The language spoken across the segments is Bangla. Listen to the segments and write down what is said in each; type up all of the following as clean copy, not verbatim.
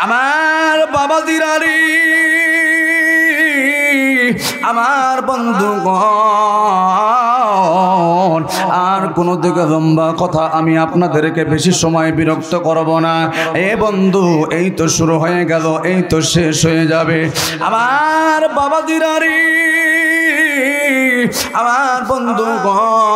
আমার বাবা দিরারি, আমার বন্ধুগণ, আর কোনো দিকে লম্বা কথা আমি আপনাদেরকে বেশি সময় বিরক্ত করব না। এ বন্ধু, এই তো শুরু হয়ে গেল, এই তো শেষ হয়ে যাবে। আমার বাবা দিরারি, আমার বন্ধুগণ,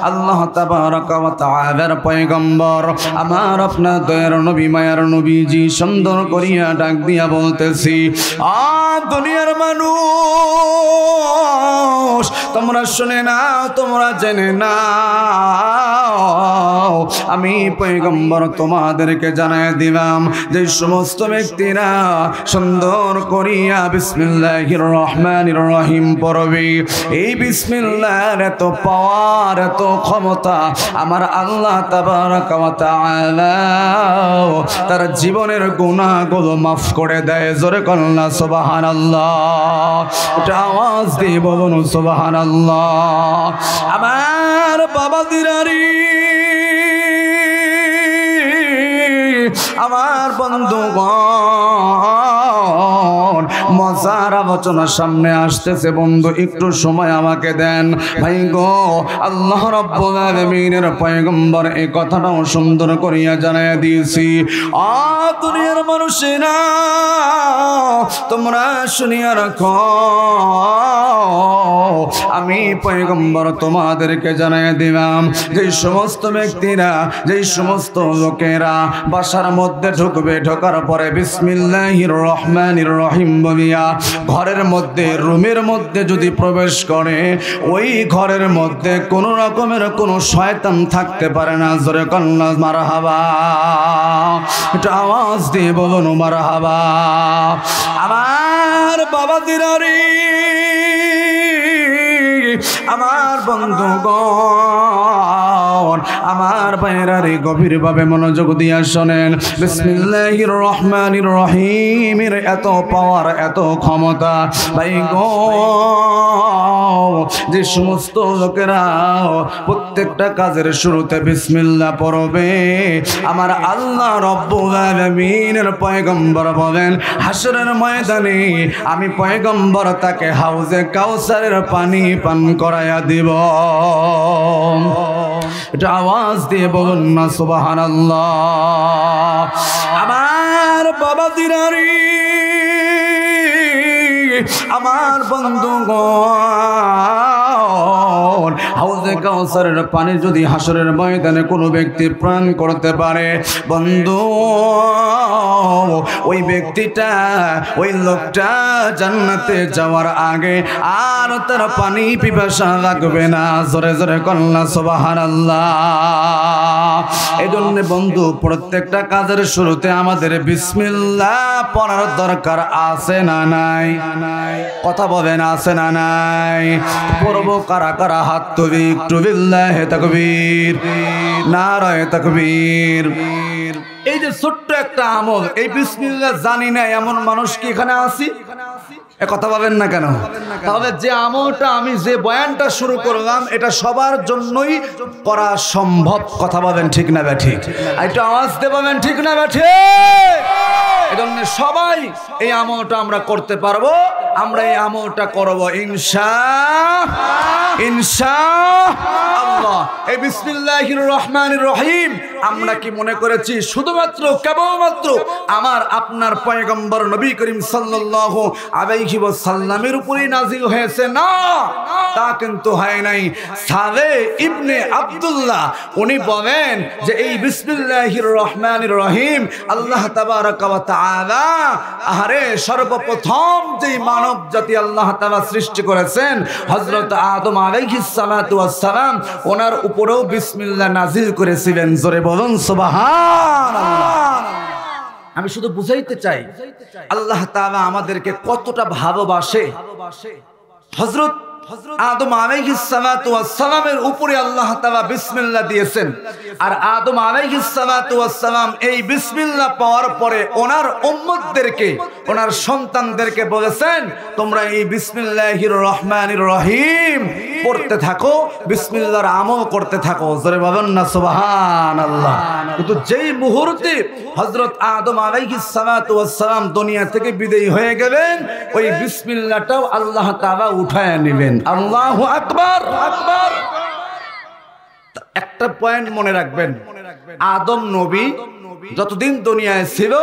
আল্লাহ তাবারাকা ওয়া তাআলার পয়গম্বর, আমার আপনার দয়ার নবী, মায়ার নবীজি সুন্দর করিয়া ডাক দিয়া বলতেছি, দুনিয়ার মানুষ, তোমরা শুনে নাও, তোমরা জেনে নাও, আমি পয়গম্বর তোমাদেরকে জানায় দিলাম যে সমস্ত ব্যক্তিরা সুন্দর করিয়া বিসমিল্লাহির রহমানির রহিম পড়বে, এই বিসমিল্লাহর এত পাওয়ার, এত ক্ষমতা আমার আল্লাহ তাবারাকা ওয়া তাআলা তার জীবনের গুনাহগুলো মাফ করে দেয়। জোরে কন্না সুবহানাল্লাহ, এটা আওয়াজ দিয়ে বলুন সুবহানাল্লাহ। আমার বাবা দিরারি, আমার বন্ধুগণ, মজার আলোচনার সামনে আসতেছে। বন্ধু একটু সময় আমাকে দেন ভাই গো। আল্লাহ রাব্বুল আলামিনের পয়গম্বর এই কথাটাও সুন্দর করিয়া জানাইয়া দিয়েছি। দুনিয়ার মানুষেরা, তোমরা শুনিয়া রাখো, আমি পয়গম্বর তোমাদেরকে জানাইয়া দিলাম যে সমস্ত ব্যক্তিরা, যে সমস্ত লোকেরা বাসার মধ্যে ঢুকবে, ঢোকার পরে বিসমিল্লাহির রহমানির রহিম বলিয়া ঘরের মধ্যে, রুমের মধ্যে যদি প্রবেশ করে, ওই ঘরের মধ্যে কোনো রকমের কোনো শয়তান থাকতে পারে না। জোরে কন্না মারহাবা, এটা আওয়াজ দিয়ে বলুন মারহাবা। আমার বাবা দিরারি, আমার বন্ধুগণ, আমার ভাইয়েরারে গভীরভাবে মনোযোগ দিয়া শোনেন। বিসমিল্লাহির রহমানির রহিমের এত পাওয়ার, এত ক্ষমতা ভাই গো, যে সমস্ত লোকেরা প্রত্যেকটা কাজের শুরুতে বিসমিল্লাহ পড়বে, আমার আল্লাহ রব্বুল আলামিনের পয়গম্বর বলেন, হাসরের ময়দানে আমি পয়গম্বর তাকে হাউজে কাউসারের পানি পান করাইয়া দিব। এটা আওয়াজ দিয়ে বলুন না সুবহানাল্লাহ। আমার বাবা দিরারি, আমার বন্ধুগণ, হাউজে কাউসারের পানি যদি হাসরের ময়দানে কোনো ব্যক্তি পান করতে পারে, বন্ধু, ওই ব্যক্তিটা, ওই লোকটা জান্নাতে যাওয়ার আগে আর তার পানি পিপাসা লাগবে না। জোরে জোরে কন্না সুবহানাল্লাহ। এই জন্য বন্ধু, প্রত্যেকটা কাজের শুরুতে আমাদের বিসমিল্লাহ পড়ার দরকার আছে না নাই? কথা বলেন, আছে না নাই? পড়ব কারা কারা? হাত তুলি একটু। বিল্লাহি তাকবীর, নারায়ে তাকবীর। এই যে ছোট্ট একটা আমল, এই বিসমিল্লাহ জানি না এমন মানুষ কি এখানে আছি? এ কথা বলেন না কেন? তাহলে যে আমলটা আমি, যে বয়ানটা শুরু করলাম, এটা সবার জন্যই করা সম্ভব। কথা বলেন ঠিক না ঠিক? একটু আওয়াজ দিয়ে বলেন ঠিক না ঠিক? এজন্য সবাই এই আমলটা আমরা করতে পারবো। আমরা এই আমলটা করব ইনশাআল্লাহ। এই বিসমিল্লাহির রহমানির রহিম আমরা কি মনে করেছি শুধুমাত্র কেবলমাত্র আমার আপনার পয়গম্বর নবী করিম সাল্লাল্লাহু আলাইহি ওয়াসাল্লামের উপরেই নাজিল হয়েছে? না, তা কিন্তু হয় নাই। সালে ইবনে আব্দুল্লাহ উনি বলেন যে এই বিসমিল্লাহির রহমানির রহিম আল্লাহ তাবারাকা ওয়া তাআলা সর্বপ্রথম যেই মানব জাতি আল্লাহ তাআলা সৃষ্টি করেছেন, হযরত আদম আলাইহিস সালাতু ওয়াস সালাম, ওনার উপরেও বিসমিল্লাহ নাজিল করেছিলেন। জোরে বলুন সুবহানাল্লাহ। আমি শুধু বুঝাইতে চাই আল্লাহ তাআলা আমাদেরকে কতটা ভালোবাসে। হযরত আদম আলাইহিস সালাতু ওয়াস সালামের উপরে আল্লাহ তাআলা বিসমিল্লাহ দিয়েছেন। আর আদম আলাইহিস সালাতু ওয়াস সালাম এই বিসমিল্লাহ পাওয়ার পরে ওনার উম্মতদেরকে, ওনার সন্তানদেরকে বলেছেন, তোমরা এই বিসমিল্লাহির রহমানির রহিম পড়তে থাকো, বিসমিল্লাহর আমল করতে থাকো। জোরে বলেন না সুবহানাল্লাহ। কিন্তু যেই মুহূর্তে হযরত আদম আলাইহিস সালাতু ওয়াস সালাম দুনিয়া থেকে বিদায় হয়ে গেলেন, ওই বিসমিল্লাহটাও আল্লাহ তাআলা উঠায় নেবেন। আল্লাহু আকবার। আকবার। একটা পয়েন্ট মনে রাখবেন, আদম নবী যতদিন দুনিয়ায় ছিল,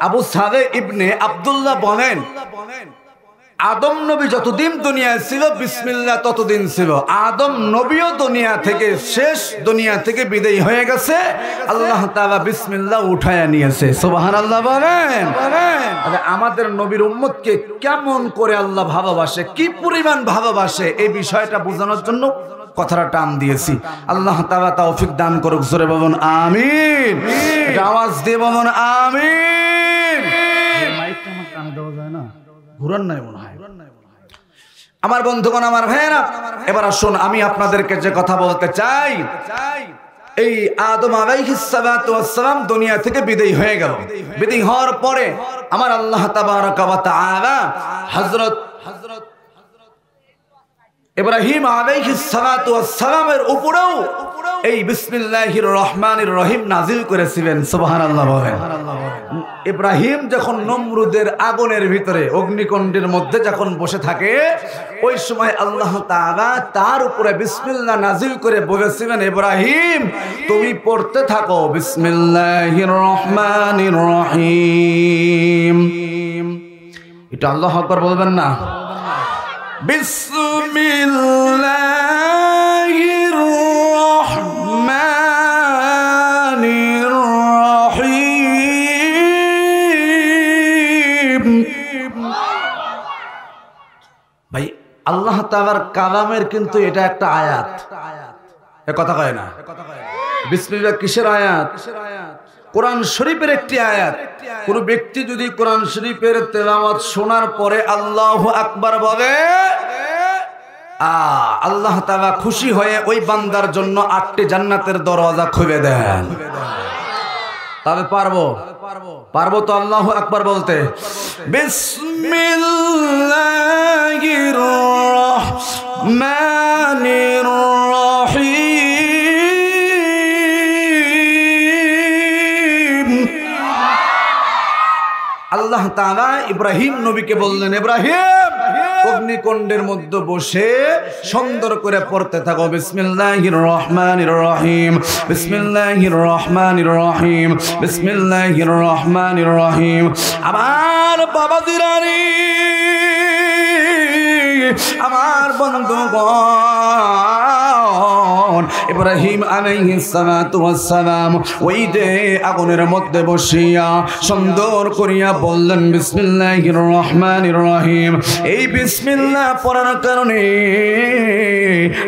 আবু সালেহ ইবনে আব্দুল্লাহ বলেন, আদম নবী যতদিন দুনিয়ায় ছিল বিসমিল্লাহ ততদিন ছিল। আদম নবীও দুনিয়া থেকে শেষ, দুনিয়া থেকে বিদায় হয়ে গেছে, আল্লাহ তাআলা বিসমিল্লাহ উঠায়া নিয়েছে। সুবহানাল্লাহ বলেন। তাহলে আমাদের নবীর উম্মতকে কেমন করে আল্লাহ ভালোবাসে, কি পরিমাণ ভালোবাসে, এই বিষয়টা বোঝানোর জন্য কথাটা টান দিয়েছি। আল্লাহ তাআলা তৌফিক দান করুক। জোরে বলুন আমিন। এটা আওয়াজ দিয়ে বলুন আমিন। মাইকটা আমার কানে দেওয়া যায় না, ঘুরান নাই মনে হয়। আমার বন্ধুগণ, আমার ভাইয়েরা, এবার আসুন আমি আপনাদেরকে যে কথা বলতে চাই, এই আদম আলাইহিস সালাতু ওয়াস সালাম দুনিয়া থেকে বিদায় হয়ে গেল। বিদায় হওয়ার পরে আমার আল্লাহ তাবারাকা ওয়া তাআলা হযরত ইব্রাহিম আলাইহিস সালাতু ওয়াস সালামের উপরেও এই বিসমিল্লাহির রহমানির রহিম নাজিল করেছিলেন। সুবহানাল্লাহ বলেন। ইব্রাহিম যখন নমরুদের আগুনের ভিতরে, অগ্নিকুণ্ডের মধ্যে যখন বসে থাকে, ওই সময় আল্লাহ তাআলা তার উপরে বিসমিল্লাহ নাজিল করে বলেছিলেন, ইব্রাহিম তুমি পড়তে থাকো বিসমিল্লাহির রহমানির রহিম। এটা আল্লাহু আকবার বলবেন না? বিসমিল্লাহির রহমানির রহিম। ভাই, আল্লাহ তাআলার কালামের কিন্তু এটা একটা আয়াত। এ কথা কয় না? বিসমিল্লাহ কিসের আয়াত? কোরআন শরীফের একটি আয়াত। কোন ব্যক্তি যদি কোরআন শরীফের তেলাওয়াত শোনার পরে আল্লাহু আকবার বলে, আল্লাহ তাআলা খুশি হয়ে ওই বান্দার জন্য 8টি জান্নাতের দরওয়াজা খুলে দেন। তবে পারবো তো আল্লাহু আকবার বলতে? বিসমিল্লাহির রহমানির রহিম। আল্লাহ তাআলা ইব্রাহিম নবীকে বললেন, ইব্রাহিম অগ্নিকুণ্ডের মধ্যে বসে সুন্দর করে পড়তে থাকো বিসমিল্লাহির রহমানির রহিম, বিসমিল্লাহির রহমানির রহিম, বিসমিল্লাহির রহমানির রহিম। আমার বাবা দিরানি, আমার বন্ধুগণ, ইব্রাহিম আলাইহিস সালাতু ওয়াস সালাম ওই যে আগুনের মধ্যে বসিয়া সুন্দর করিয়া বললেন বিসমিল্লাহির রহমানির রহিম। এই বিসমিল্লাহ পড়ার কারণে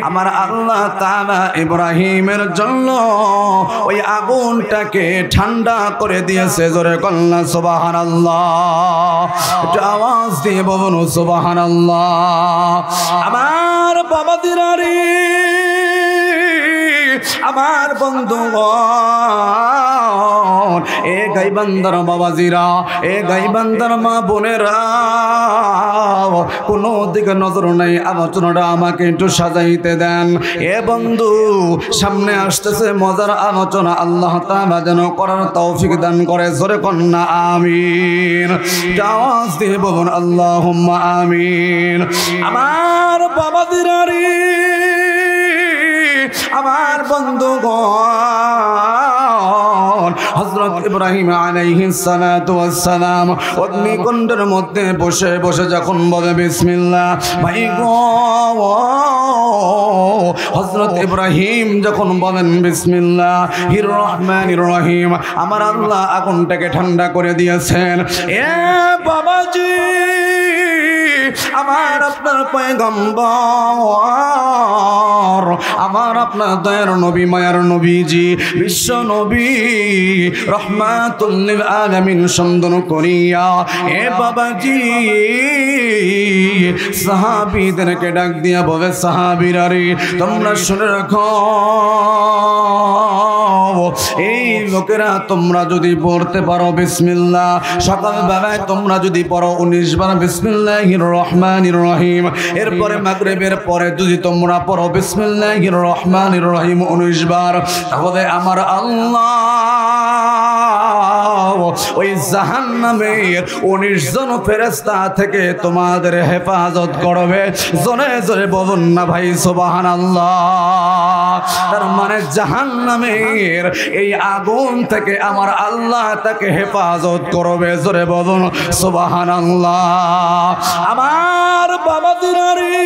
আমার আল্লাহ তাআলা ইব্রাহিমের জন্য ওই আগুনটাকে ঠান্ডা করে দিয়েছে। জোরে কন্না সুবহানাল্লাহ। একটু আওয়াজ দিয়ে বলুন সুবহানাল্লাহ। আমার বাবা দিরারি, আমার বন্ধুগণ, এ গাইবান্দার বাবাজিরা, এ গাইবান্দার মা বোনেরা, কোনো দিকে নজর নাই, আলোচনাটা আমাকে একটু সাজাইতে দেন। এ বন্ধু, সামনে আসতেছে মজার আলোচনা, আল্লাহ তাআলা যেন করার তৌফিক দান করে। জোরে কন্না আমিন। আওয়াজ দিয়ে বলুন আল্লাহুম্মা আমিন। আমার বাবাজিরা রে, আমার বন্ধুগণ, হযরত ইব্রাহিম আলাইহিস সালাতু ওয়াস সালাম অগ্নিকুণ্ডের মধ্যে বসে বসে যখন বলে বিসমিল্লাহ, ভাই গো, হযরত ইব্রাহিম যখন বলেন বিসমিল্লাহির রহমানির রহিম, আমার আল্লাহ আগুনটাকে ঠান্ডা করে দিয়েছেন। এ বাবাজি, আমার আপনার পয়গম্বর, আমার আপনার দয়ার নবী, মায়ার নবীজি, বিশ্ব নবী রহমাতুল লিল আলামিন সুন্দর করিয়া এ বাবাজি সাহাবীদেরকে ডাক দিয়া বলে, সাহাবীরা রে, তোমরা শুনে রাখো, এই লোকেরা তোমরা যদি পড়তে পারো বিসমিল্লাহ, সকালবেলায় তোমরা যদি পড়ো 19 বার বিসমিল্লাহির রহমানির রহিম, এরপরে মাগরিবের পরে যদি তোমরা পড়ো বিসমিল্লাহির রহমানির রহিম 19 বার, তাহলে আমার আল্লাহ ওই জাহান্নামের 19 জন ফেরেশতা থেকে তোমাদের হেফাজত করবে। জোরে জোরে বলুন না ভাই সুবহানাল্লাহ। তার মানে জাহান্নামের এই আগুন থেকে আমার আল্লাহ তাকে হেফাজত করবে। জোরে বলুন সুবহানাল্লাহ। আমার বাবা দিনারি,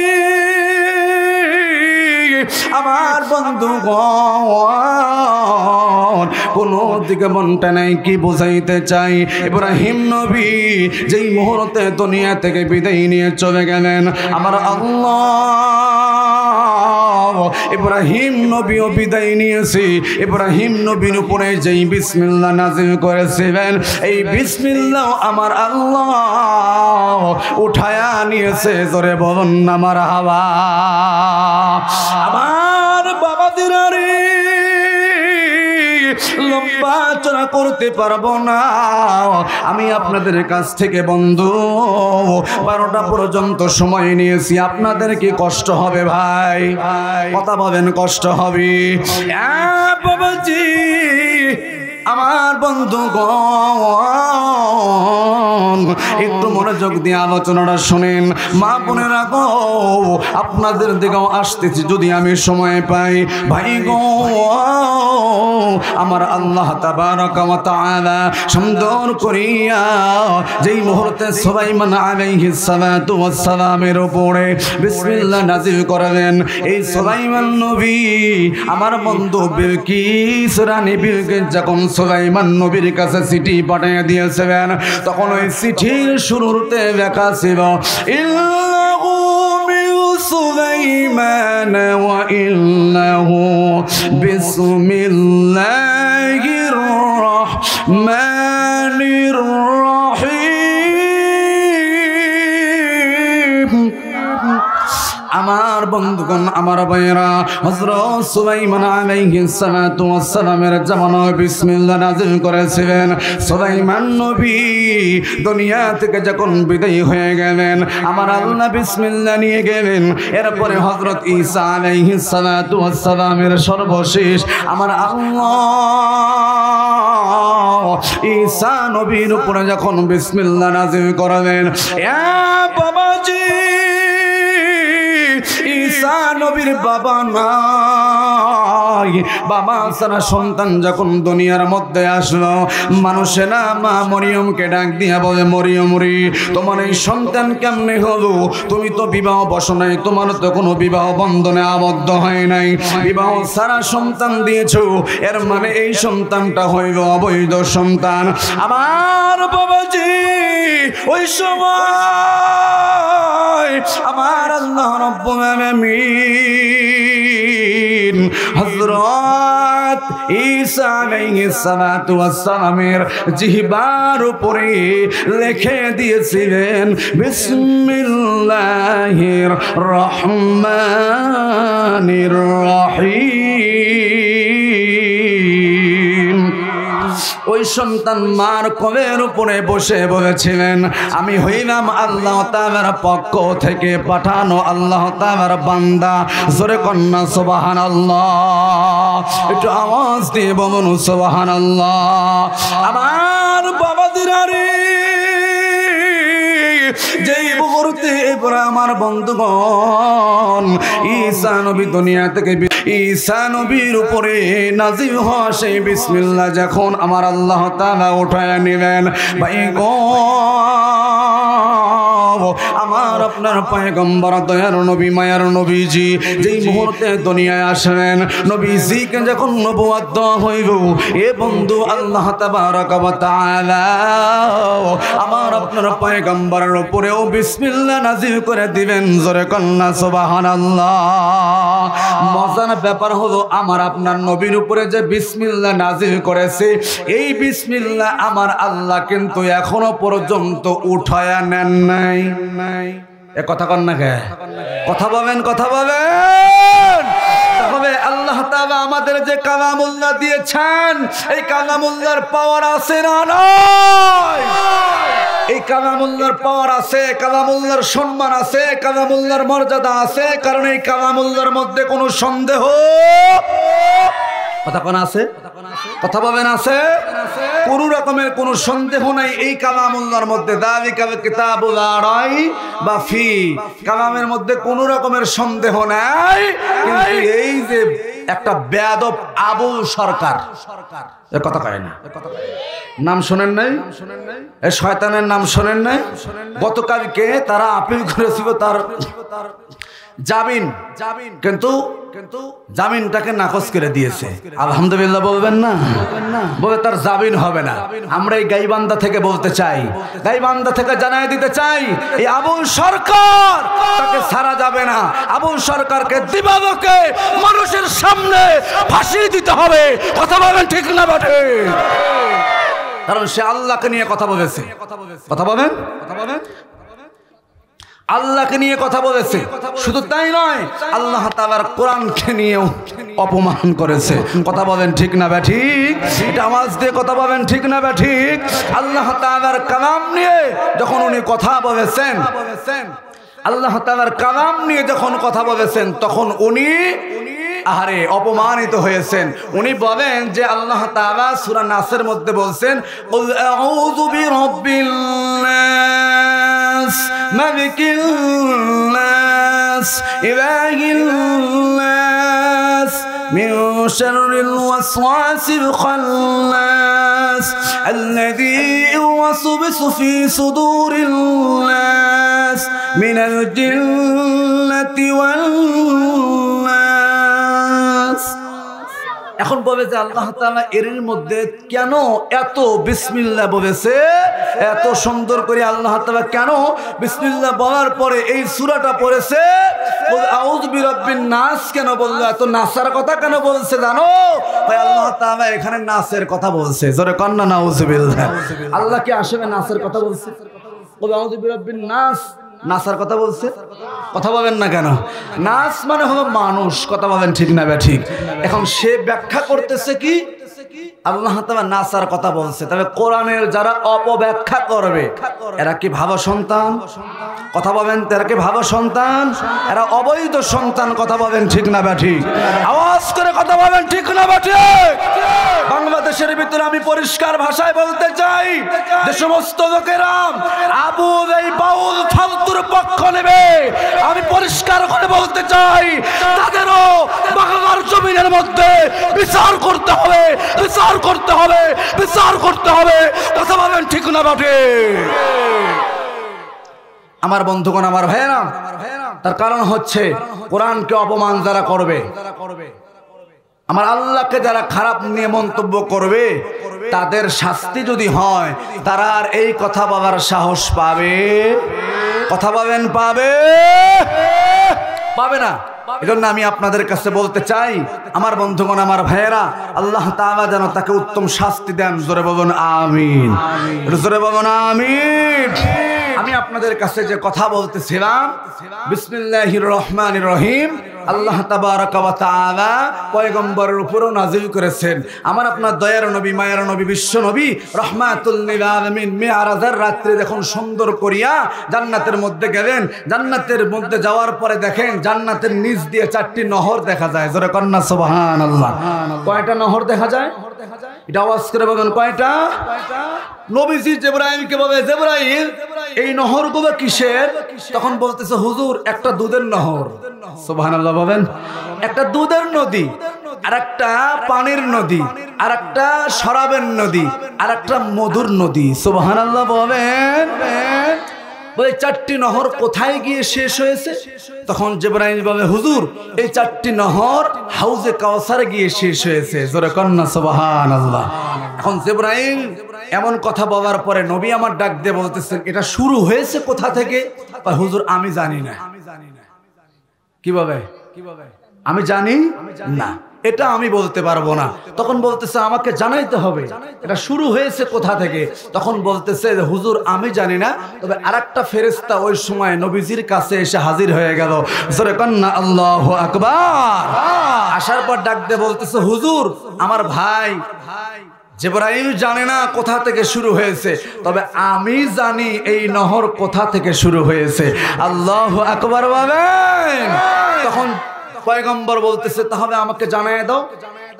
আমার বন্ধুগণ, কোন দিকে মনটা নাই কি বুঝাইতে চাই। ইব্রাহিম নবী যেই মুহূর্তে দুনিয়া থেকে বিদায় নিয়ে চলে গেলেন, আমার আল্লাহ ইব্রাহিম নবীও বিদায় নিয়েছি। ইব্রাহিম নবীর উপরে যেই বিসমিল্লাহ নাজিল করেছিলেন, এই বিসমিল্লাহ আমার আল্লাহ উঠায়া নিয়েছে। জোরে বলুন না মারহাবা। আমার বাবা দিনারে লম্বা চড়া করতে পারবো না আমি আপনাদের কাছ থেকে বন্ধু। 12টা পর্যন্ত সময় নিয়েছি, আপনাদের কি কষ্ট হবে ভাই? কথা বলেন, কষ্ট হবে? বাবাজি, আমার বন্ধুগণ, একটু মনোযোগ দিয়ে আলোচনাটা শুনেন। মা বোনেরা গো, আপনাদের দিকেও আসতেছি যদি আমি সময় পাই। ভাই গো, আমার আল্লাহ তাবারাকা ওয়া তাআলা সুন্দর করিয়া যেই মুহূর্তে সুলাইমান আলাইহিস সালাতু ওয়াস সালামের উপরে বিসমিল্লাহ নাজিল করালেন, এই সুলাইমান নবী আমার বন্ধু বিলকিস, রানী বিলকিস যখন সুলাইমান নবীর কাছে চিঠি পাঠিয়ে দিয়েছিলেন, তখন ওই চিঠির শুরুতে লেখা ছিল ইন্নাহু মিন সুলাইমান ওয়া ইন্নাহু বিসমিল্লাহির রহমানির রহিম। আমার বন্ধুগণ, আমার ভাইয়েরা, হযরত সুলাইমান আলাইহিস সালাতু ওয়াস সালামের জামানায় বিসমিল্লাহ নাযিল করেছিলেন। সুলাইমান নবী দুনিয়া থেকে যখন বিদায় হয়ে গেলেন, আমার আল্লাহ বিসমিল্লাহ নিয়ে গেলেন। এরপরে হযরত ঈসা আলাইহিস সালাতু ওয়াস সালামের সর্বশেষ আমার আল্লাহ ঈসা নবীর উপরে যখন বিসমিল্লাহ নাযিল করালেন, বাবাজি, ঈসা নবীর বাবা নাই। বাবা ছাড়া সন্তান যখন দুনিয়ার মধ্যে আসলো, মানুষেরা মা মরিয়মকে ডাক দিয়া বলে, মরিয়ম রে, তোমার এই সন্তান কেমনে হলো? তুমি তো বিবাহ বসো নাই, তোমার তো কোনো বিবাহ বন্ধনে আবদ্ধ হয় নাই, বিবাহ ছাড়া সন্তান দিয়েছো, এর মানে এই সন্তানটা হইল অবৈধ সন্তান। আমার বাবাজি, ওই সময় আমার আল্লাহ রাব্বুল আলামিন হযরত ঈসা আলাইহিস সালাতু ওয়াস সালামের জিহ্বার উপরে লিখে দিয়েছিলেন বিসমিল্লাহির রহমানির রহিম। ওই সন্তান মার কোলের উপরে বসে বলেছিলেন, আমি হইলাম আল্লাহ তাআলার পক্ষ থেকে পাঠানো আল্লাহ তাআলার বান্দা। জোরে কন্যা সুবহানাল্লাহ। একটু আওয়াজ দিয়ে বলুন সুবহানাল্লাহ। আমার বাবা দিনারে যেই মুহূর্তে এরপরে আমার বন্ধুগণ ঈসা নবী দুনিয়া থেকে, ঈসা নবীর উপরে নাজিল হওয়া সেই বিসমিল্লাহ যখন আমার আল্লাহ তাআলা উঠায় নিলেন, ভাই গো, আমার আপনার পয়গম্বর দয়ার নবী মায়ার নবীজি যেই মুহূর্তে দুনিয়ায় আসলেন, নবীজিকে যখন নবুয়ত দেওয়া হইল, এ বন্ধু আল্লাহ তাবারাকা ওয়া তাআলা আমার আপনার পয়গম্বরের উপরেও বিসমিল্লাহ নাজিল করে দিবেন। জোরে কন্না সুবহানাল্লাহ। মজার ব্যাপার হলো, আমার আপনার নবীর উপরে যে বিসমিল্লাহ নাজিল করেছে, এই বিসমিল্লাহ আমার আল্লাহ কিন্তু এখনো পর্যন্ত উঠায়া নেন নাই। কথা কন না কে? কথা বলেন, কথা বলেন। তাহলে আল্লাহ বাবা আমাদের যে কালামুল্লাহ দিয়েছেন এই কালামুল্লাহর পাওয়ার আছে না নয়? এই কালামুল্লাহর পাওয়ার আছে, কালামুল্লাহর সম্মান আছে, কালামুল্লাহর মর্যাদা আছে, কারণ এই কালামুল্লাহর মধ্যে কোনো সন্দেহ কথা কোন আছে? কথা বলেন আছে? কোন রকমের কোন সন্দেহ নাই এই কালামুল্লাহর মধ্যে। যালিকাল কিতাবু লা রাইবা ফি, কালামের মধ্যে কোন রকমের সন্দেহ নাই। কিন্তু এই যে একটা বেয়াদব আবুল সরকার এ কথা কয় না, নাম শোনেন নাই? এই শয়তানের নাম শোনেন নাই? গতকালকে তারা আপিল করেছিল তার জামিন, কিন্তু জামিনটাকে নাকচ করে দিয়েছে। আলহামদুলিল্লাহ বলবেন না? বলে তার জামিন হবে না। আমরা এই গাইবান্ধা থেকে বলতে চাই, গাইবান্ধা থেকে জানাই দিতে চাই এই আবুল সরকার তাকে ছাড়া যাবে না। আবুল সরকারকে দিবালোকে মানুষের সামনে ফাঁসি দিতে হবে। কথা বলেন ঠিক না বটে? কারণ সে আল্লাহকে নিয়ে কথা বলেছে। কথা বলেন? আল্লাহকে নিয়ে কথা বলেছে। শুধু তাই নয়, আল্লাহ তাআলার কোরআনকে নিয়েও অপমান করেছে। কথা বলেন ঠিক না ব্যাঠিক? এটা আওয়াজ দিয়ে কথা বলেন ঠিক না ব্যাঠিক? আল্লাহ তাআলার কালাম নিয়ে যখন উনি কথা বলেছেন, আল্লাহ তাআলার কালাম নিয়ে যখন কথা বলেছেন তখন উনি আহারে অপমানিত হয়েছেন। উনি বলেন যে আল্লাহ তাআলা সূরা নাসের মধ্যে বলছেন কুল আউযু বিরাব্বিন নাস মালিকিন নাস ইলাহিন নাস মিন শাররিল ওয়াসওয়াসিল খান্নাস আল্লাযী ইউওয়াসবিসু ফি সুদুরিন নাস মিনাল জিন্নাতি ওয়ান নাস। এখন বলে যে আল্লাহ তাআলা এর মধ্যে কেন এত বিসমিল্লাহ বলেছে, এত সুন্দর করে আল্লাহ তাআলা কেন বিসমিল্লাহ বলার পরে এই সূরাটা পড়েছে? আউযু বিরাব্বিন নাস কেন বললো? এত নাসার কথা কেন বলছে জানো? ভাই আল্লাহ তাআলা এখানে নাসের কথা বলছে। জোরে কন্না নাউযুবিল্লাহ। আল্লাহ কি আসলে নাসের কথা বলছে? আউযু বিরাব্বিন নাস নাসার কথা বলছে? কথা বলেন না কেন? নাস মানে হলো মানুষ। কথা বলেন ঠিক না ঠিক? এখন সে ব্যাখ্যা করতেছে কি আল্লাহ তাআলা নাসার কথা বলছে। তবে কোরআনের যারা অপব্যাখ্যা করবে এরা কি ভালো সন্তান? কথা বলেন, এরা কি ভালো সন্তান? এরা অবৈধ সন্তান। কথা বলেন ঠিক না ঠিক? আওয়াজ করে কথা বলেন ঠিক না ঠিক? বাংলাদেশের ভিতরে আমি পরিষ্কার ভাষায় বলতে চাই যে সমস্ত লোকেরা আবুল এই বাউল ফালতুর পক্ষ নেবে, আমি পরিষ্কার করে বলতে চাই তাদেরও বাংলার জমিনের মধ্যে বিচার করতে হবে, বিচার করতে হবে, বিচার করতে হবে। কথা বলেন ঠিক না বটে? আমার বন্ধুগণ, আমার ভাইয়েরা, তার কারণ হচ্ছে কোরআনকে অপমান যারা করবে, আমার আল্লাহকে যারা খারাপ নিয়ে মন্তব্য করবে, তাদের শাস্তি যদি হয় তারা আর এই কথা বলার সাহস পাবে? কথা বলেন পাবে? পাবে না। এজন্য আমি আপনাদের কাছে বলতে চাই আমার বন্ধুগণ, আমার ভাইয়েরা, আল্লাহ তাআলা যেন তাকে উত্তম শাস্তি দেন। জোরে বলুন আমিন। জোরে বলুন আমিন। আমি আপনাদের কাছে যে কথা বলতেছিলাম, বিসমিল্লাহির রহমানির রহিম, আল্লাহ তাবারাকা ওয়া তাআলা পয়গম্বরের উপরও নাজিল করেছেন। আমার আপনার দয়ার নবী, মায়ের নবী, বিশ্ব নবী রাহমাতুল লিল আলামিন মেরাজের রাত্রে যখন সুন্দর করিয়া জান্নাতের মধ্যে গেলেন, জান্নাতের মধ্যে যাওয়ার পরে দেখেন জান্নাতের নিচ দিয়ে 4টি নহর দেখা যায়। জোরে কন্না সুবহানাল্লাহ। কয়টা নহর দেখা যায়? এটা আওয়াজ করে বলেন কয়টা? নবীজি জিবরাইলকে বলে, জিবরাইল এই নহরগুলো কিসের? তখন বলতেছে হুজুর একটা দুধের নহর। সুবহানাল্লাহ বলেন। একটা দুধের নদী, আর একটা পানির নদী, আর একটা শরাবের নদী, আর একটা মধুর নদী। সুবহানাল্লাহ বলেন। বলে 4টি নহর কোথায় গিয়ে শেষ হয়েছে? তখন জিবরাইল বলে হুজুর এই 4টি নহর হাউজে কাউসারে গিয়ে শেষ হয়েছে। জোরে কন্না সুবহানাল্লাহ। এখন জিবরাইল এমন কথা বলার পরে নবী আমার ডাক দিয়ে বলতেছেন এটা শুরু হয়েছে কোথা থেকে? হুজুর আমি জানি না। কিভাবে? আমি জানি না। এটা আমি বলতে পারবো না। তখন বলতেছে আমাকে জানাইতে হবে এটা শুরু হয়েছে কোথা থেকে। তখন বলতেছে যে হুজুর আমি জানি না, তবে আরেকটা ফেরেশতা ওই সময় নবীজির কাছে এসে হাজির হয়ে গেল। জোরে কন্না আল্লাহু আকবার। আসার পর ডাক দিয়ে বলতেছে হুজুর আমার ভাই জিবরাইল জানে না কোথা থেকে শুরু হয়েছে, তবে আমি জানি এই নহর কোথা থেকে শুরু হয়েছে। আল্লাহু আকবার বলেন। তখন পয়গম্বর বলতেছে তাহলে আমাকে জানায় দাও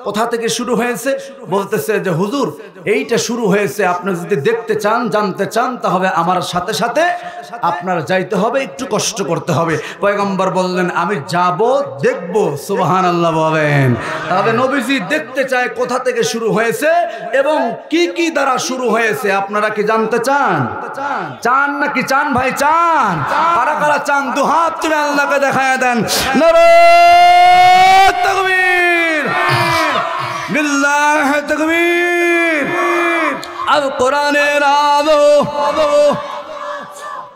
কোথা থেকে শুরু হয়েছে। বলতেছে যে হুজুর এইটা শুরু হয়েছে, আপনি যদি দেখতে চান জানতে চান তাহলে আমার সাথে সাথে আপনার যাইতে হবে, একটু কষ্ট করতে হবে। পয়গম্বর বললেন আমি যাব দেখব। সুবহানাল্লাহ বলেন। তাহলে নবীজি দেখতে চায় কোথা থেকে শুরু হয়েছে এবং কি কি দ্বারা শুরু হয়েছে। আপনারা কি জানতে চান? চান নাকি চান ভাই? চান? কারা কারা চান দু হাত তুলে আল্লাহকে দেখায় দেন। নারায়ে তাকবীর, লিল্লাহি তাকবীর। আল কোরআনের আলো,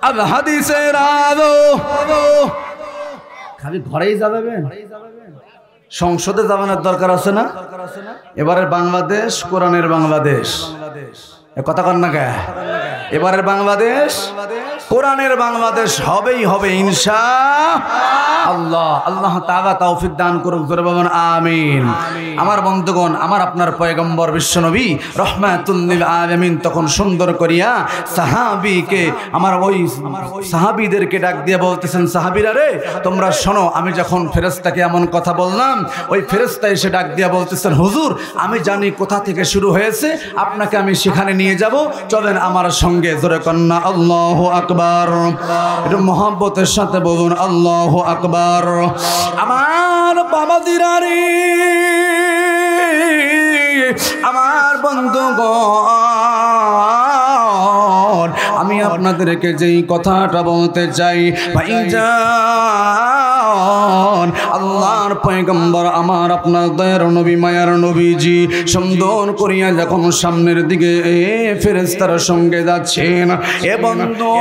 আল হাদিসের আলো। খালি ঘরেই যাবেন, সংসদে যাবেনের দরকার আছে না? এবারের বাংলাদেশ কোরআনের বাংলাদেশ, কথা কন না কে? এবারের বাংলাদেশ কোরআনের বাংলাদেশ হবেই হবে ইনশাআল্লাহ। আল্লাহ তাআলা তৌফিক দান করুক, জোরে বলুন আমিন। আমার বন্ধুগণ, আমার আপনার পয়গম্বর বিশ্বনবী রহমাতুল লিল আলামিন তখন সুন্দর করিয়া সাহাবীকে, আমার ওই সাহাবীদেরকে ডাক দিয়ে বলতেছেন সাহাবীরা রে তোমরা শোনো, আমি যখন ফেরেশতাকে এমন কথা বললাম, ওই ফেরেশতা এসে ডাক দিয়ে বলতেছেন হুজুর আমি জানি কোথা থেকে শুরু হয়েছে, আপনাকে আমি সেখানে নিয়ে যাব, চলেন আমার সঙ্গে। জোরে কন্না আল্লাহু আকবার। একটু মহব্বতের সাথে বলুন আল্লাহু আকবার। আমার বাবা দিরারি, আমার বন্ধুগণ, আমি আপনাদেরকে যেই কথাটা বলতে চাই ভাইজান, আল্লাহর পয়গম্বর আমার আপনার দয়ার নবী মায়ার নবীজি সুন্দর করিয়া যখন সামনের দিকে ফেরেশতার সঙ্গে যাচ্ছেন, এ বন্ধু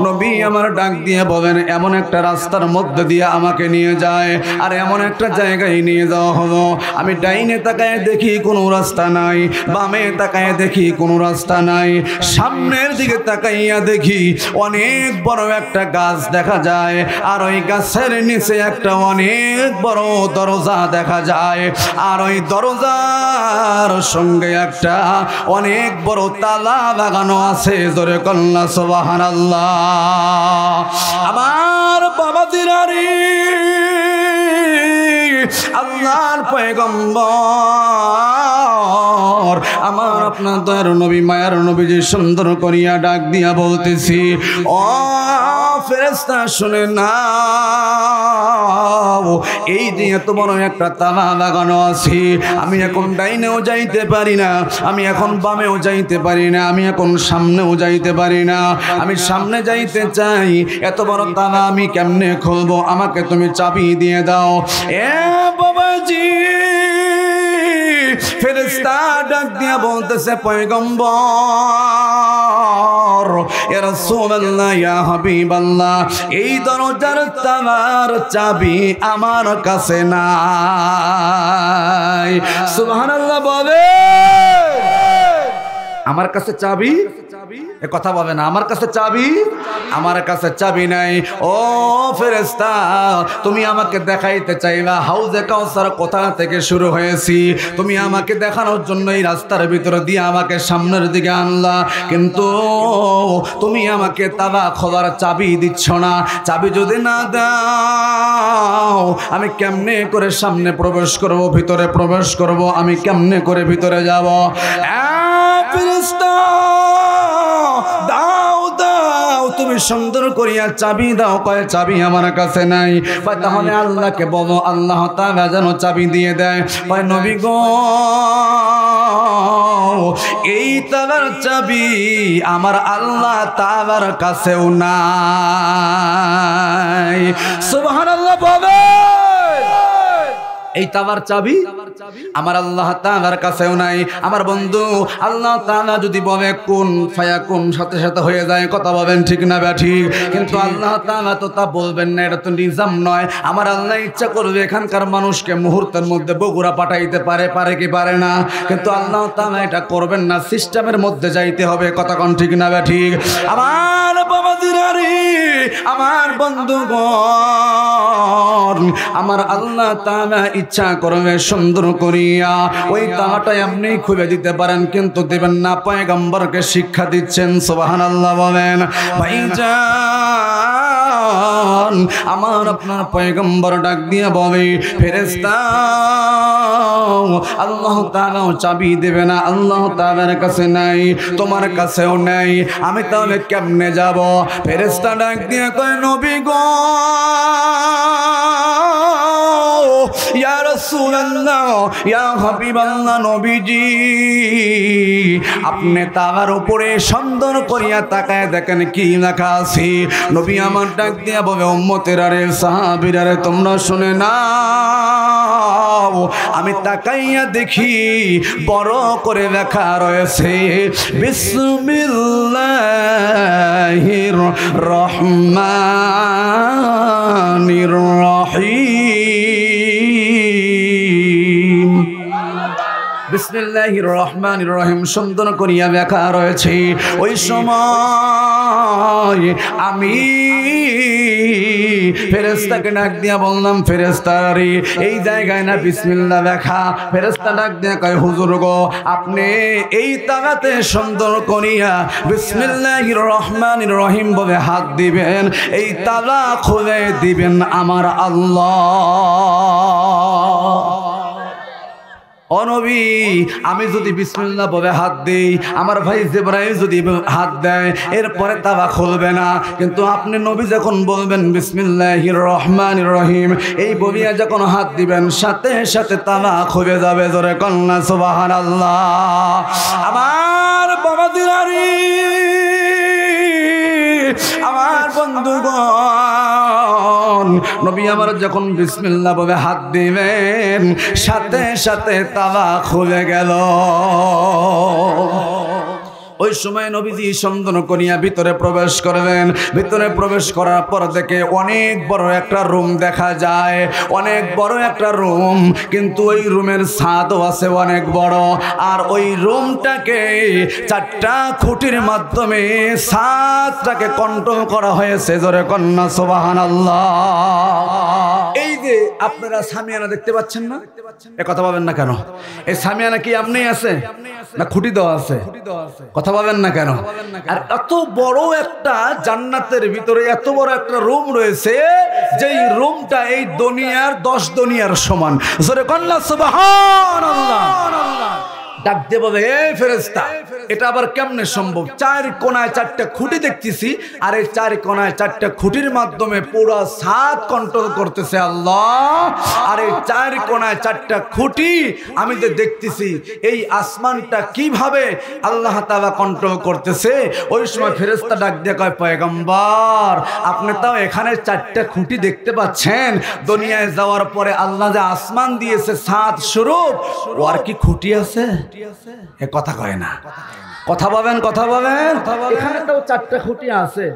নবী আমার ডাক দিয়ে বলেন এমন একটা রাস্তার মধ্যে দিয়ে আমাকে নিয়ে যায়, আর এমন একটা জায়গায় নিয়ে যাওয়া হলো আমি ডাইনে তাকায় দেখি কোনো রাস্তা নাই, বামে তাকায় দেখি কোনো রাস্তা নাই, সামনের দিকে তাকাইয়া দেখি অনেক বড় একটা গাছ দেখা যায়, আর ওই গাছের নিচে একটা অনেক বড় দরজা দেখা যায়, আর ওই দরজার সঙ্গে একটা অনেক বড় তালা লাগানো আছে। জোরে কন্না সুবহানাল্লাহ। আমার বাবা দিরারি, আল্লাহর পয়গম্বর আমার আপনার দয়ার নবী মায়ার নবীজি সুন্দর করিয়া ডাক দিয়া বলতেছি ও ফেরেশতা শুনে না, এই যে এত বড় একটা তালা লাগানো আছে, আমি এখন ডাইনেও যাইতে পারি না, আমি এখন বামেও যাইতে পারি না, আমি এখন সামনেও যাইতে পারি না, আমি সামনে যাইতে চাই, এত বড় তালা আমি কেমনে খুলবো, আমাকে তুমি চাবি দিয়ে দাও। এ বাবাজি, ফেরেশতা ডাক দিয়া বলতেছে পয়গম্বর ইয়া রাসূলুল্লাহ ইয়া হাবিবাল্লাহ, এই দরজার তালার চাবি আমার কাছে নাই। সুবহানাল্লাহ বলে, আমার কাছে চাবি, এ কথা বলে না, আমার কাছে চাবি, আমার কাছে চাবি নাই। ও ফেরেশতা, তুমি আমাকে দেখাইতে চাইলা হাউজে কাউসার কোথা থেকে শুরু হয়েছি, তুমি আমাকে দেখানোর জন্য এই রাস্তার ভিতরে দিয়ে আমাকে সামনের দিকে আনলা, কিন্তু তুমি আমাকে তালা খোলার চাবি দিচ্ছ না। চাবি যদি না দাও আমি কেমনে করে সামনে প্রবেশ করব, ভিতরে প্রবেশ করব, আমি কেমনে করে ভিতরে যাব? ফেরেশতা দাও দাও, তুমি সুন্দর করিয়া চাবি দাও। কয় চাবি আমার কাছে নাই। কয় তাহলে আল্লাহকে বলো, আল্লাহ তাআলা যেন চাবি দিয়ে দেয়। কয় নবী গো, এই তালার চাবি আমার আল্লাহ তাআলার কাছেও নাই। সুবহানাল্লাহ বলে, এই তালার চাবি আমার আল্লাহ তাআলার কাছেও নাই। আমার বন্ধু আল্লাহ তাআলা যদি বলে কুন ফায়াকুন, সাথে সাথে হয়ে যায়। কথা বলেন ঠিক না ব্যাঠিক? কিন্তু আল্লাহ তাআলা তো তা বলবেন না, এটা তো নিজাম নয়। আমার আল্লাহ ইচ্ছা করবে এখানকার মানুষকে মুহূর্তের মধ্যে বগুড়া পাঠাইতে পারে, পারে কি পারে না? কিন্তু আল্লাহ তাআলা এটা করবেন না, সিস্টেমের মধ্যে যাইতে হবে। কথা কোন ঠিক না ব্যাঠিক? আমার বাবাজিরারে, আমার বন্ধুগণ, আমার আল্লাহ তাআলা ইচ্ছা করবে সুন্দর করিয়া ওই তালাটা এমনি খুলে দিতে পারেন, কিন্তু দেবেন না। পয়গম্বরকে শিক্ষা দিচ্ছেন, সুবহানাল্লাহ বলেন। ভাইজান, আমার আপনার পয়গম্বর ডাক দিয়ে বলে ফেরেশতা, আল্লাহ তাআলাও চাবি দেবে না, আল্লাহ তাআলার কাছে নাই, তোমার কাছেও নাই, আমি তাহলে কেমনে যাব? ফেরেশতা ডাক দিয়ে কয় নবী গো, ইয়া রাসূলুল্লাহ, ইয়া হাবিবাল্লাহ, নবীজি আপনি তার উপরে সুন্দর করিয়া তাকায় দেখেন কি লেখা আছে। নবী আমার ডাক দিয়া বলে উম্মতেরা রে, সাহাবীরা রে, তোমরা শুনে নাও। আমি তাকাইয়া দেখি বড় করে লেখা রয়েছে বিসমিল্লাহির রহমানির রহিম। বিসমিল্লাহির রহমানির রহিম সুন্দর করিয়া লেখা রয়েছে। ওই সময় আমি ফেরেশতাকে ডাক দিয়া বললাম, ফেরেশতা রে, এই জায়গায় না বিসমিল্লাহ লেখা। ফেরেশতা ডাক দিয়া কয় হুজুর গো, আপনি এই তাগাতে সুন্দর করিয়া বিসমিল্লাহির রহমানির রহিম বলে হাত দিবেন, এই তালা খুলে দিবেন আমার আল্লাহ। ও নবী, আমি যদি বিসমিল্লাহ বলে হাত দেই, আমার ভাই জিবরাইল যদি হাত দেয়, এরপরে তালা খুলবে না। কিন্তু আপনি নবী যখন বলবেন বিসমিল্লাহির রহমানির রহিম, এই বলিয়া যখন হাত দিবেন, সাথে সাথে তালা খুলে যাবে। জোরে কন্যা সুবহানাল্লাহ। আমার বাবা দিলারি, আমার বন্ধুগণ, নবী আমার যখন বিসমিল্লাহ বলে হাত দিবেন, সাথে সাথে তালা খুলে গেল। ওই সময় নবীজি সুন্দর করিয়া ভিতরে প্রবেশ করবেন। ভিতরে প্রবেশ করার পর দেখে অনেক বড় একটা রুম দেখা যায়, অনেক বড় একটা রুম, কিন্তু ওই রুমের ছাদও আছে অনেক বড়। আর ওই রুমটাকে 4টা খুঁটির মাধ্যমে ছাদটাকে কন্ট্রোল করা হয়েছে। জোরে কন্যা সুবহানাল্লাহ। এই যে আপনারা সামিয়ানা দেখতে পাচ্ছেন না, এ কথা বলেন না কেন? এই সামিয়ানা কি এমনি আছে না খুঁটি দেওয়া আছে? কথা বলেন না কেন? আর এত বড় একটা জান্নাতের ভিতরে এত বড় একটা রুম রয়েছে, যেই রুমটা এই দুনিয়ার 10 দুনিয়ার সমান। জোরে কন্যা সুবহানাল্লাহ। ডাক দিয়ে বলে, এ ফেরেশতা, এটা আবার কেমনে সম্ভব? 4 কোণায় 4টা খুঁটি দেখতেছি, আর এই 4 কোণায় 4টা খুঁটির মাধ্যমে পুরো ছাদ কন্ট্রোল করতেছে আল্লাহ। আর এই 4 কোণায় 4টা খুঁটি আমি যে দেখতেছি, এই আসমানটা কিভাবে আল্লাহ তাআলা কন্ট্রোল করতেছে। ওই সময় ফেরেশতা ডাক দিয়ে কয়, পয়গম্বর, আপনি তাও এখানে 4টা খুঁটি দেখতে পাচ্ছেন, দুনিয়ায় যাওয়ার পরে আল্লাহ যে আসমান দিয়েছে ছাদ স্বরূপ, ওর কি খুঁটি আছে? এ কথা কয় না। কথা বলেন, কথা বলেন। এখানে তো 4টা খুঁটি আছে,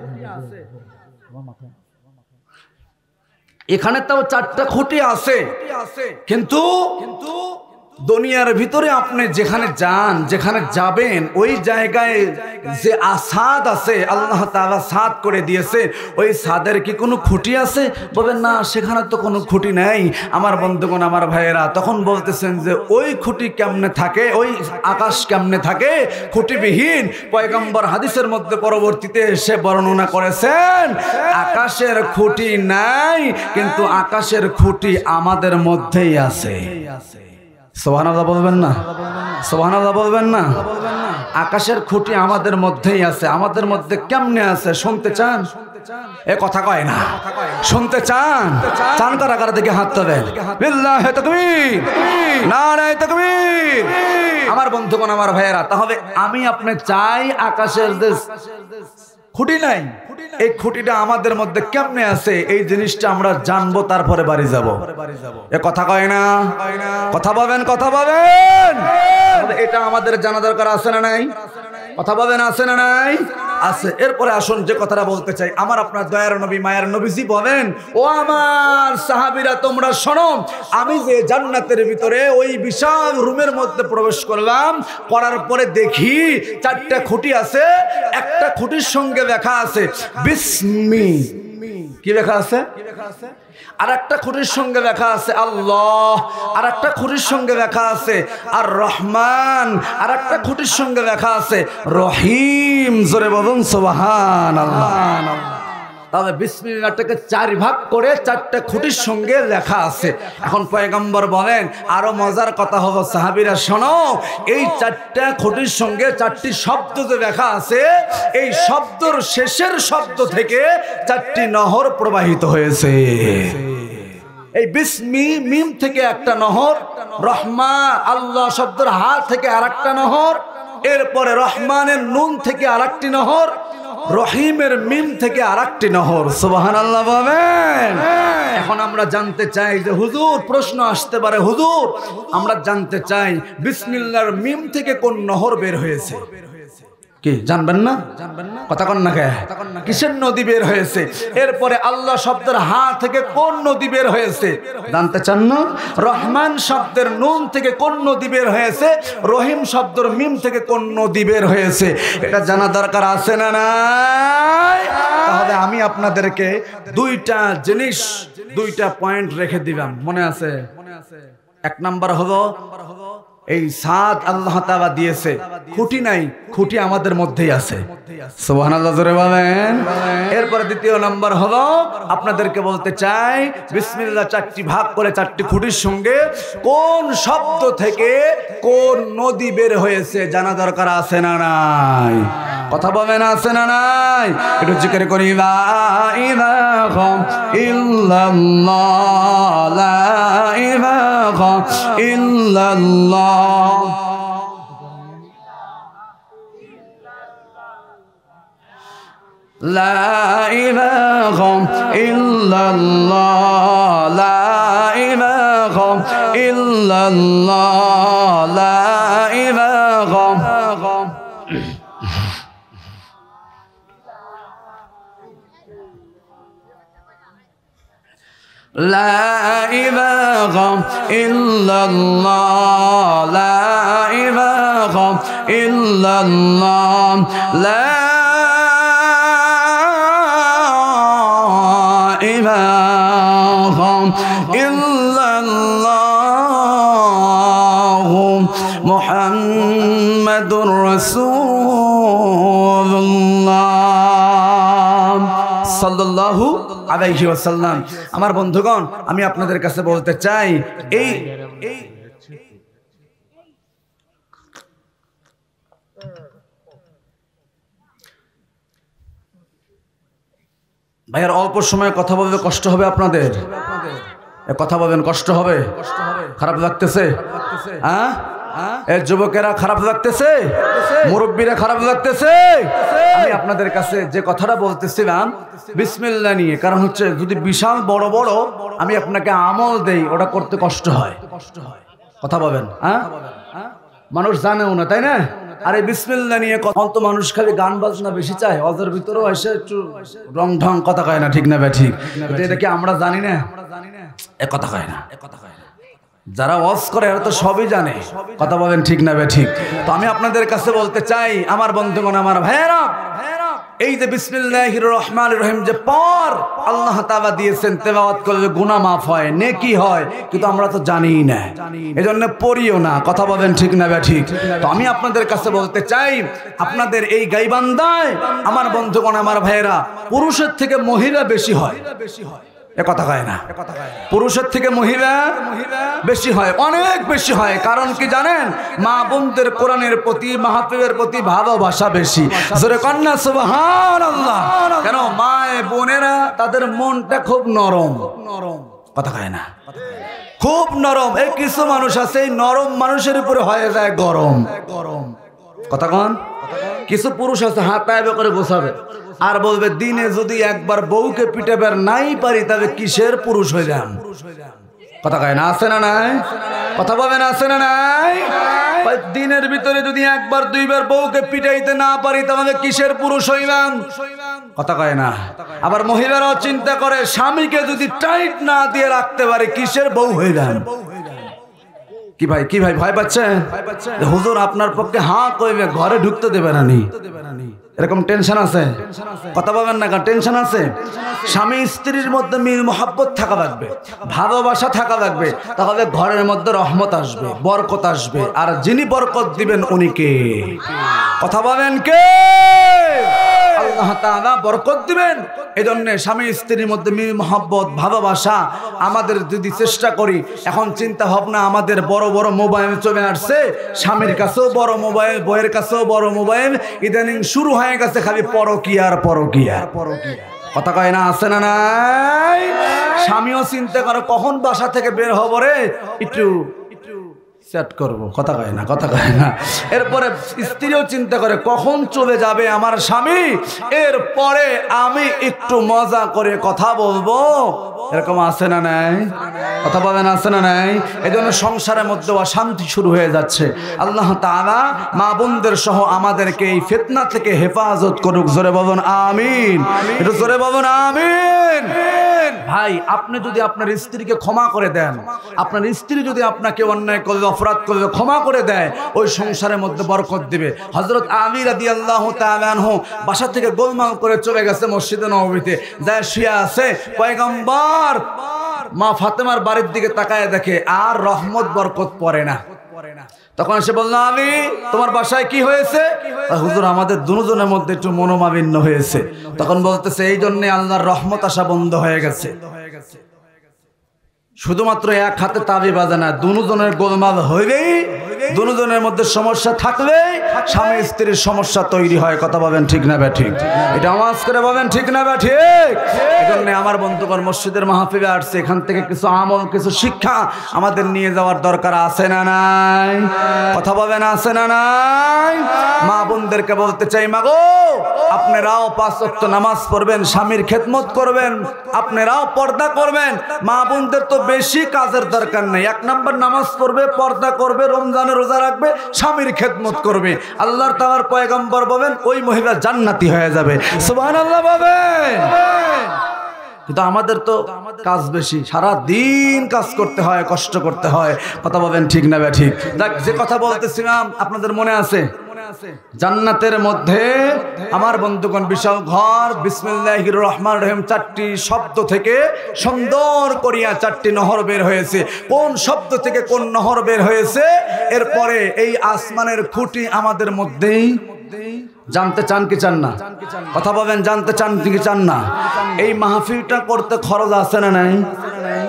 এখানে তো 4টা খুঁটি আছে, কিন্তু দুনিয়ার ভিতরে আপনি যেখানে যান, যেখানে যাবেন, ওই জায়গায় যে ছাদ আছে, আল্লাহ তাআলা ছাদ করে দিয়েছে, ওই ছাদের কি কোনো খুঁটি আছে? বলেন না, সেখানে তো কোনো খুঁটি নেই। আমার বন্ধুগণ, আমার ভাইয়েরা, তখন বলতেছেন যে ওই খুঁটি কেমনে থাকে, ওই আকাশ কেমনে থাকে খুঁটিবিহীন? পয়গম্বর হাদিসের মধ্যে পরবর্তীতে এসে বর্ণনা করেছেন, আকাশের খুঁটি নাই, কিন্তু আকাশের খুঁটি আমাদের মধ্যেই আছে। সুবহানাল্লাহ বলবেন না? সুবহানাল্লাহ বলবেন না? আকাশের খুঁটি আমাদের মধ্যেই আছে। আমাদের মধ্যে কেমনে আছে শুনতে চান? এ কথা কয় না। শুনতে চান? চান কারা কারা থেকে হাত তোলেন। বিল্লাহি তাকবীর, নারায়ে তাকবীর। আমার বন্ধুগণ, আমার ভাইয়েরা, তাহলে আমি আপনি চাই আকাশের যে খুঁটি নাই। এই খুঁটিটা আমাদের মধ্যে কেমনে আছে এই জিনিসটা আমরা জানবো, তারপরে বাড়ি যাব। এ কথা কয় না? কথা বলেন, কথা বলেন। এটা আমাদের জানা দরকার আছে না নাই? কথা বলেন, আছে না নাই? আছে। এরপরে আসুন যে কথাটা বলতে চাই, আমার আপনার দয়ার নবী মায়ের নবীজি বলেন, ও আমার সাহাবীরা তোমরা শোনো, আমি যে জান্নাতের ভিতরে ওই বিশাল রুমের মধ্যে প্রবেশ করলাম, করার পরে দেখি 4টা খুঁটি আছে। একটা খুঁটির সঙ্গে লেখা আছে বিসমি। কি লেখা আছে? আর একটা খুঁটির সঙ্গে লেখা আছে আল্লাহ, আর একটা খুঁটির সঙ্গে লেখা আছে আর রহমান, আর একটা খুঁটির সঙ্গে লেখা আছে রহিম। জোরে বলুন সুবহানাল্লাহ। তাহলে বিসমিল্লাহটাকে 4 ভাগ করে 4টা খুঁটির সঙ্গে লেখা আছে। এখন পয়গম্বর বলেন, আরো মজার কথা হলো সাহাবীরা শোনো, এই 4টা খুঁটির সঙ্গে 4টি শব্দ যে লেখা আছে, এই শব্দর শেষের শব্দ থেকে 4টি নহর প্রবাহিত হয়েছে। এই বিসমি মিম থেকে একটা নহর, রহমা আল্লাহ শব্দের হা থেকে আরেকটা নহর, এরপরে রহমানের নুন থেকে আরেকটি নহর, রহিমের মিম থেকে আরেকটি নহর। সুবহানাল্লাহ বলেন। এখন আমরা জানতে চাই যে হুজুর, প্রশ্ন আসতে পারে, হুজুর আমরা জানতে চাই বিসমিল্লাহর মিম থেকে কোন নহর বের হয়েছে? কি জানবেন না? কথা কন না কে? কিসের নদী বের হয়েছে? এরপরে আল্লাহ শব্দের হা থেকে কোন নদী বের হয়েছে জানতে চান না? রহমান শব্দের নুন থেকে কোন নদী বের হয়েছে? রহিম শব্দের মিম থেকে কোন নদী বের হয়েছে? এটা জানা দরকার আছে না নাই? তাহলে আমি আপনাদেরকে 2টা জিনিস, 2টা পয়েন্ট রেখে দিলাম, মনে আছে? 1 নাম্বার হলো এই সাদ আল্লাহ তাআলা দিয়েছে, খুঁটি নাই, খুঁটি আমাদের মধ্যেই আছে। সুবহানাল্লাহ জোরে বলেন। এরপরে 2য় নাম্বার হলো আপনাদেরকে বলতে চাই, বিসমিল্লাহ 4টি ভাগ করে 4টি খুঁটির সঙ্গে কোন শব্দ থেকে কোন নদী বের হয়েছে জানা দরকার আছে না নাই? কথা বলেন, আছে না নাই? একটু জিকির করি, লা ইলাহা ইল্লাল্লাহ, লা ইলাহা ইল্লাল্লাহ। لا إله إلا الله، لا إله إلا الله، لا إله لا إله إلا الله، لا إله إلا الله، لا إله إلا الله محمد رسول الله সাল্লাল্লাহু আলাইহি ওয়াসাল্লাম। আমার বন্ধুগণ, আমি আপনাদের কাছে বলতে চাই, এই ভাইয়ার অল্প সময় কথা বলতে কষ্ট হবে আপনাদের? কথা বলবেন, কষ্ট হবে? খারাপ লাগতেছে? হ্যাঁ, যুবকেরা খারাপ লাগতেছে? মুরব্বীরা খারাপ লাগতেছে? আমি আপনাদের কাছে যে কথাটা বলতেছিলাম বিসমিল্লাহ নিয়ে, কারণ হচ্ছে যদি বিশাল বড় বড় আমি আপনাকে আমল দেই, ওটা করতে কষ্ট হয়। কথা বলেন, হ্যাঁ, মানুষ জানেও না, তাই না? আরে বিসমিল্লাহ নিয়ে কত মানুষ খালি গান বাজনা বেশি চায়, অজের ভিতরেও এসে একটু রং ঢং কথা কয় না, ঠিক না? ঠিক। এটা কি আমরা জানি না? এ কথা কয় না। যারা ওয়াজ করে এরা তো সবই জানে। কথা বলেন, ঠিক না? ঠিক। তো আমি আপনাদের কাছে বলতে চাই, আমার বন্ধুগণ, আমার ভাইয়েরা, এই যে বিসমিল্লাহির রহমানির রহিম যে পর আল্লাহ তাআলা দিয়েছেন, তেলাওয়াত করলে গুনাহ মাফ হয়, নেকি হয়, কিন্তু আমরা তো জানিই না, এজন্য পড়িও না। কথা বলেন, ঠিক না? ঠিক। তো আমি আপনাদের কাছে বলতে চাই, আপনাদের এই গাইবান্ধায় আমার বন্ধুগণ, আমার ভাইয়েরা, পুরুষের থেকে মহিলা বেশি হয়। এ কথা কয় না? পুরুষের থেকে মহিলা বেশি হয়, অনেক বেশি হয়। কারণ কি জানেন? মা বোনদের কোরআনের প্রতি, মাহফিলের প্রতি ভালোবাসা বেশি। জোরে কন্যা সুবহানাল্লাহ। কেন? মা বোনেরা তাদের মনটা খুব নরম। কথা কয় না? খুব নরম। এই কিছু মানুষ আছে, এই নরম মানুষের উপরে হয়ে যায় গরম। কথা কন? কিছু পুরুষ আছে হাতায় করে গোছাবে আর বলবে দিনে যদি একবার বউকে পিটাবার নাই পারি তবে কিসের পুরুষ হয়ে যান। কথা কয় না, আছে না নাই? কথা বলবেন, আছে না নাই? দিনের ভিতরে যদি একবার দুইবার বউকে পিটাইতে না পারি তাহলে কিসের পুরুষ হইলাম? কথা কয় না। আবার মহিলারাও চিন্তা করে স্বামীকে যদি টাইট না দিয়ে রাখতে পারে কিসের বউ হইলাম। কি ভাই, কি ভাই ভয় পাচ্ছেন? হুজুর আপনার পক্ষে হাঁ কইবে ঘরে ঢুকতে দেবে না নি, এরকম টেনশন আছে? কথা বলবেন না, টেনশন আছে। স্বামী স্ত্রীর মধ্যে মিল মোহাব্বত থাকা লাগবে, ভালোবাসা থাকা লাগবে, তাহলে ঘরের মধ্যে রহমত আসবে, বরকত আসবে। আর যিনি বরকত দিবেন উনি কে? কথা বলেন কে? আল্লাহ তাআলা বরকত দিবেন। এজন্য স্বামী স্ত্রীর মধ্যে মিল মোহাব্বত ভালোবাসা আমাদের যদি চেষ্টা করি। এখন চিন্তা ভাবনা আমাদের বড় বড় মোবাইল চলে আসছে, স্বামীর কাছেও বড় মোবাইল, বউয়ের কাছেও বড় মোবাইল, ইদানিং শুরু হয়ে গেছে খালি পরকীয়া আর পরকীয়া। কথা কয় না, আছে না নাই? স্বামীও চিন্তা করে কখন বাসা থেকে বের হব রে, একটু চ্যাট করবো। কথা কয় না, কথা কয় না। এরপরে স্ত্রীও চিন্তা করে কখন চলে যাবে আমার স্বামী, এরপরে আমি একটু মজা করে কথা বলবো। এরকম আছে না নাই? কথা বলেন, আছে না নাই? এই জন্য সংসারের মধ্যে অশান্তি শুরু হয়ে যাচ্ছে। আল্লাহ তাআলা মা বোনদের সহ আমাদেরকে এই ফিতনা থেকে হেফাজত করুক। জোরে বলুন আমিন, একটু জোরে বলুন আমিন। ভাই, আপনি যদি আপনার স্ত্রীকে ক্ষমা করে দেন, আপনার স্ত্রী যদি আপনাকে অন্যায় করলে, অপরাধ করলে ক্ষমা করে দেয়, ওই সংসারের মধ্যে বরকত দিবে। হযরত আলী রাদিয়াল্লাহু তাআলা আনহু বাসা থেকে গোলমাল করে চলে গেছে মসজিদে নববীতে, যায় শুয়ে আছে। পয়গম্বর মা ফাতেমার বাড়ির দিকে তাকায় দেখে আর রহমত বরকত পড়ে না। তখন সে বলল, আলী তোমার বাসায় কি হয়েছে? হুজুর আমাদের দুজনের মধ্যে একটু মনোমালিন্য হয়েছে। তখন বলতেছে এই জন্য আল্লাহর রহমত আসা বন্ধ হয়ে গেছে। শুধুমাত্র এক হাতে তাবি বাজে না, দুজনের গোলমাল হইলেই, দুজনের মধ্যে সমস্যা থাকলে স্বামী স্ত্রীর সমস্যা তৈরি হয়। কথা বলেন ঠিক না ঠিক? এটা আওয়াজ করে বলেন ঠিক না ঠিক? এজন্য আমার বন্ধুগণ মসজিদের মাহফিলে আসছে, এখান থেকে কিছু আমল, কিছু শিক্ষা আমাদের নিয়ে যাওয়ার দরকার আছে না নাই? কথা বলেন, আছে না নাই? মা বোনদেরকে বলতে চাই, মা গো আপনারাও 5 ওয়াক্ত নামাজ পড়বেন, স্বামীর খেদমত করবেন, আপনারাও পর্দা করবেন। মা বোনদের তো বেশি কাজের দরকার নেই, 1 নাম্বার নামাজ পড়বে, পর্দা করবে, রমজানের রোজা রাখবে, স্বামীর খেদমত করবে। আল্লাহর তাআলার পয়গম্বর বলেন ওই মহিলা জান্নাতি হয়ে যাবে। সুবহানাল্লাহ বলেন। কিন্তু আমাদের তো কাজ বেশি, সারা দিন কাজ করতে হয়, কষ্ট করতে হয়। কথা বলেন ঠিক না ঠিক? দেখ, যে কথা বলতেছিলাম আপনাদের মনে আছে? জান্নাতের মধ্যে আমার বন্ধুগণ বিশাল ঘর, বিসমিল্লাহির রহমানির রহিম 4টি শব্দ থেকে সুন্দর করিয়া 4টি নহর বের হয়েছে। কোন শব্দ থেকে কোন নহর বের হয়েছে, এরপরে এই আসমানের খুঁটি আমাদের মধ্যেই। জানতে চান কি চান না? কথা বলেন, জানতে চান কি চান না? এই মাহফিলটা করতে খরচ আছে না নাই?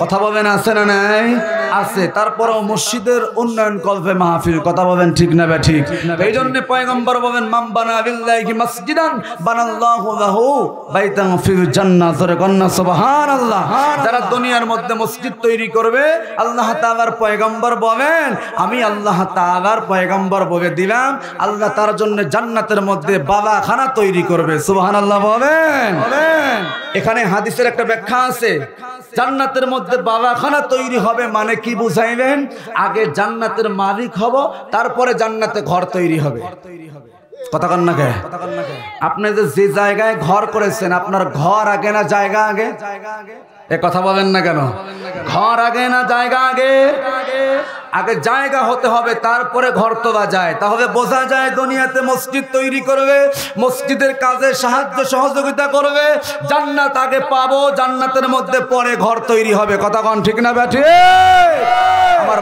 কথা বলেন, আছে না নাই? আছে। তারপরেও মসজিদের উন্নয়ন কল্পে মাহফিল। কথা বলেন ঠিক না ঠিক? এই জন্য পয়গম্বর বলেন মান বানা বিল্লাহি মসজিদান বানাল্লাহু লাহু বাইতান ফিল জান্নাহ। জোরে কন্না সুবহানাল্লাহ। যারা দুনিয়ার মধ্যে মসজিদ তৈরি করবে, আল্লাহ তাআলার পয়গম্বর বলেন আমি আল্লাহ তাআলার পয়গম্বর বলে দিলাম, আল্লাহ তার জন্য জান্নাতের মধ্যে বালাখানা তৈরি করবে। সুবহানাল্লাহ বলেন। এখানে হাদিসের একটা ব্যাখ্যা আছে, জান্নাতের মধ্যে বালাখানা তৈরি হবে মানে কি বুঝাইলেন? আগে জান্নাতের মালিক হব, তারপরে জান্নাতে ঘর তৈরি হবে। কথা কন না কে? আপনি যে জায়গায় ঘর করেছেন, আপনার ঘর আগে না জায়গা আগে? এ কথা বলেন না কেন? ঘর আগে না জায়গা আগে? আগে জায়গা হতে হবে, তারপরে ঘর তোলা যায়। তাহলে বোঝা যায় দুনিয়াতে মসজিদ তৈরি করবে, মসজিদের কাজে সাহায্য সহযোগিতা করবে, জান্নাত আগে পাবো, জান্নাতের মধ্যে পরে ঘর তৈরি হবে। কথা কন ঠিক না ব্যাঠি? আমার